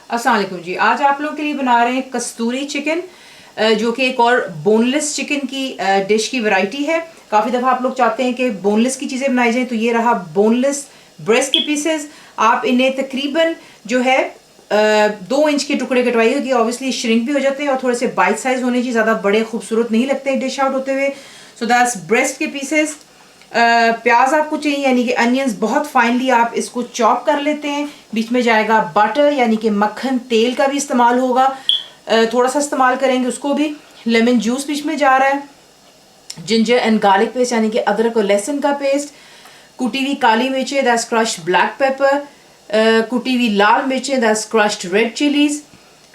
अस्सलाम वालेकुम जी। आज आप लोगों के लिए बना रहे हैं कस्तूरी चिकन, जो कि एक और बोनलेस चिकन की डिश की वैरायटी है। काफ़ी दफ़ा आप लोग चाहते हैं कि बोनलेस की चीज़ें बनाई जाएं, तो ये रहा बोनलेस ब्रेस्ट के पीसेस। आप इन्हें तकरीबन जो है 2 इंच के टुकड़े कटवाई होगी। ऑब्वियसली श्रिंक भी हो जाते हैं और थोड़े से बाइट साइज होने की, ज़्यादा बड़े खूबसूरत नहीं लगते डिश आउट होते हुए। सो दैट्स ब्रेस्ट के पीसेस। प्याज आपको चाहिए, यानी कि अनियंस बहुत फाइनली आप इसको चॉप कर लेते हैं। बीच में जाएगा बटर, यानी कि मक्खन, तेल का भी इस्तेमाल होगा, थोड़ा सा इस्तेमाल करेंगे उसको भी। लेमन जूस बीच में जा रहा है। जिंजर एंड गार्लिक पेस्ट, यानी कि अदरक और लहसुन का पेस्ट। कुटी हुई काली मिर्चें, दैट्स क्रश्ड ब्लैक पेपर। कुटी हुई लाल मिर्चें, दैट्स क्रश्ड रेड चिलीज।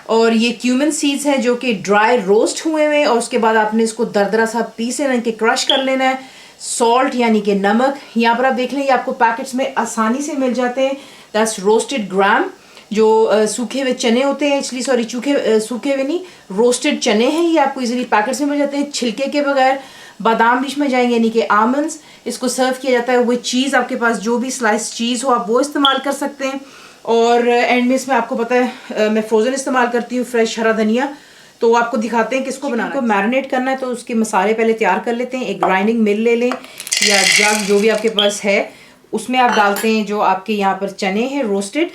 और ये क्यूमिन सीड्स हैं जो कि ड्राई रोस्ट हुए हुए, और उसके बाद आपने इसको दरदरा सा पीस लेना है, क्रश कर लेना है। सॉल्ट यानी कि नमक, यहाँ पर आप देख लें ये आपको पैकेट्स में आसानी से मिल जाते हैं। दैट्स रोस्टेड ग्राम, जो सूखे हुए चने होते हैं, इसलिए सॉरी सूखे हुए नहीं, रोस्टेड चने हैं, ये आपको इजीली पैकेट्स में मिल जाते हैं छिलके के बगैर। बादाम बीच में जाएंगे, यानी कि आमंड्स। इसको सर्व किया जाता है वो चीज़, आपके पास जो भी स्लाइस चीज़ हो आप वो इस्तेमाल कर सकते हैं। और एंड में इसमें आपको पता है मैं फ्रोज़न इस्तेमाल करती हूँ, फ्रेश हरा धनिया। तो आपको दिखाते हैं किसको बनाना है। मैरिनेट करना है तो उसके मसाले पहले तैयार कर लेते हैं। एक ग्राइंडिंग मिल ले लें या जग, जो भी आपके पास है। उसमें आप डालते हैं जो आपके यहाँ पर चने हैं रोस्टेड,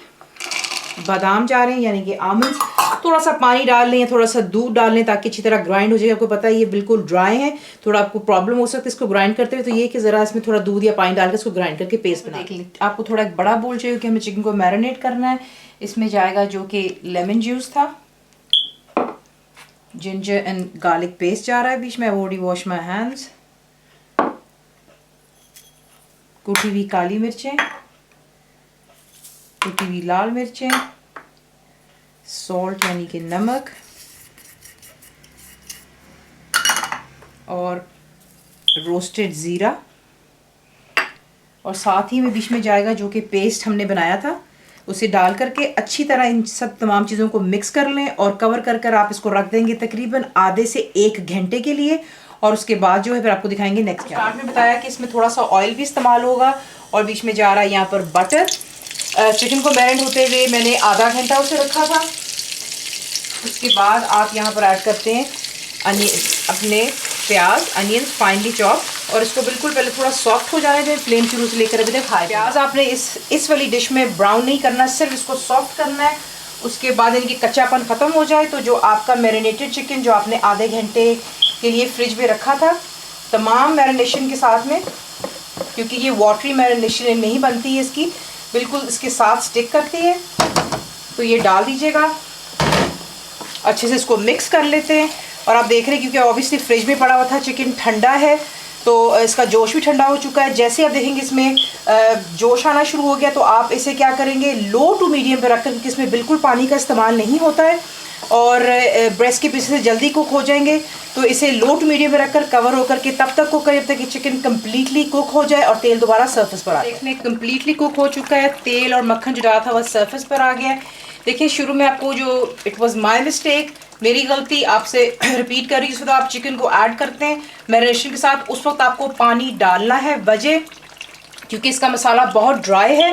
बादाम जा रहे हैं यानी कि आमंड्स। थोड़ा सा पानी डाल लें, थोड़ा सा दूध डाल लें ताकि अच्छी तरह ग्राइंड हो जाए। आपको पता है ये बिल्कुल ड्राई है, थोड़ा आपको प्रॉब्लम हो सकती है इसको ग्राइंड करते हुए, तो ये कि ज़रा इसमें थोड़ा दूध या पानी डालकर इसको ग्राइंड करके पेस्ट बना देख लें। आपको थोड़ा एक बड़ा बोल चाहिए कि हमें चिकन को मैरिनेट करना है। इसमें जाएगा जो कि लेमन जूस था, जिंजर एंड गार्लिक पेस्ट जा रहा है बीच में, I already wash my hands. कुटी हुई काली मिर्चें, कुटी हुई लाल मिर्चें, सॉल्ट यानी कि नमक, और रोस्टेड ज़ीरा, और साथ ही में बीच में जाएगा जो कि पेस्ट हमने बनाया था, उसे डाल करके अच्छी तरह इन सब तमाम चीज़ों को मिक्स कर लें और कवर कर कर आप इसको रख देंगे तकरीबन आधे से 1 घंटे के लिए। और उसके बाद जो है फिर आपको दिखाएंगे नेक्स्ट। स्टार्ट में बताया कि इसमें थोड़ा सा ऑयल भी इस्तेमाल होगा, और बीच में जा रहा है यहाँ पर बटर। चिकन को मैरिनेट होते हुए मैंने आधा घंटा उसे रखा था। उसके बाद आप यहाँ पर ऐड करते हैं अपने प्याज, अनियन फाइनली चॉप, और इसको बिल्कुल पहले थोड़ा सॉफ्ट हो जाने दें। फ्लेम शुरू से लेकर अभी तक हाई। प्याज आपने इस वाली डिश में ब्राउन नहीं करना, सिर्फ इसको सॉफ्ट करना है। उसके बाद इनकी कच्चापन ख़त्म हो जाए तो जो आपका मैरिनेटेड चिकन जो आपने आधे घंटे के लिए फ्रिज में रखा था, तमाम मैरिनेशन के साथ में, क्योंकि ये वाटरी मैरिनेशन नहीं बनती है इसकी, बिल्कुल इसके साथ स्टिक करती है, तो ये डाल दीजिएगा। अच्छे से इसको मिक्स कर लेते हैं। और आप देख रहे हैं क्योंकि ऑब्वियसली फ्रिज में पड़ा हुआ था, चिकन ठंडा है तो इसका जोश भी ठंडा हो चुका है। जैसे आप देखेंगे इसमें जोश आना शुरू हो गया तो आप इसे क्या करेंगे, लो टू मीडियम पे रखकर, क्योंकि इसमें बिल्कुल पानी का इस्तेमाल नहीं होता है और ब्रेस्ट के पीसेस जल्दी कुक हो जाएंगे। तो इसे लो टू मीडियम पे रखकर कवर होकर के तब तक कुक करें जब तक कि चिकन कम्प्लीटली कुक हो जाए और तेल दोबारा सर्फेस पर आ जाए। देखने कम्प्लीटली कुक हो चुका है, तेल और मक्खन जो डाला था वह सर्फेस पर आ गया है। देखिए शुरू में आपको जो इट वॉज माई मिस्टेक, मेरी गलती, आपसे रिपीट कर रही हूँ। तो आप चिकन को ऐड करते हैं मैरिनेशन के साथ, उस वक्त आपको पानी डालना है, वजह क्योंकि इसका मसाला बहुत ड्राई है।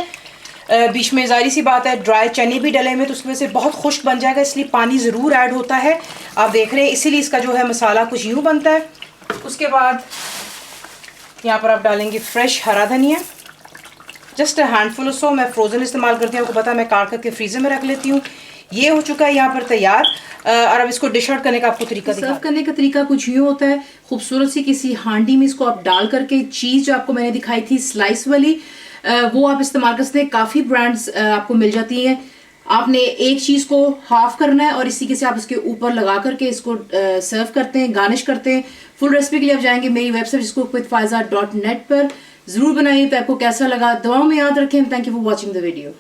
बीच में जाहिर सी बात है ड्राई चने भी डले हुए तो उसकी वजह से बहुत खुश्क बन जाएगा, इसलिए पानी ज़रूर ऐड होता है। आप देख रहे हैं इसीलिए इसका जो है मसाला कुछ यूँ बनता है। उसके बाद यहाँ पर आप डालेंगे फ्रेश हरा धनिया, जस्ट अ हैंडफुल सो। मैं फ्रोज़न इस्तेमाल करती हूँ, आपको पता है मैं काट करके फ्रीज़र में रख लेती हूँ। ये हो चुका है यहाँ पर तैयार। और अब इसको डिश आउट करने का आपको तरीका सर्व करने का तरीका कुछ यूँ होता है, खूबसूरत सी किसी हांडी में इसको आप डाल करके, चीज़ जो आपको मैंने दिखाई थी स्लाइस वाली, वो आप इस्तेमाल कर सकते हैं। काफ़ी ब्रांड्स आपको मिल जाती हैं। आपने एक चीज़ को हाफ करना है और इस तरीके से आप इसके ऊपर लगा करके इसको सर्व करते हैं, गार्निश करते हैं। फुल रेसिपी के लिए आप जाएंगे मेरी वेबसाइट जिसको quickwithfaiza.net पर। ज़रूर बनाइए। तो आपको कैसा लगा दुआओं में याद रखें। Thank you for watching the video.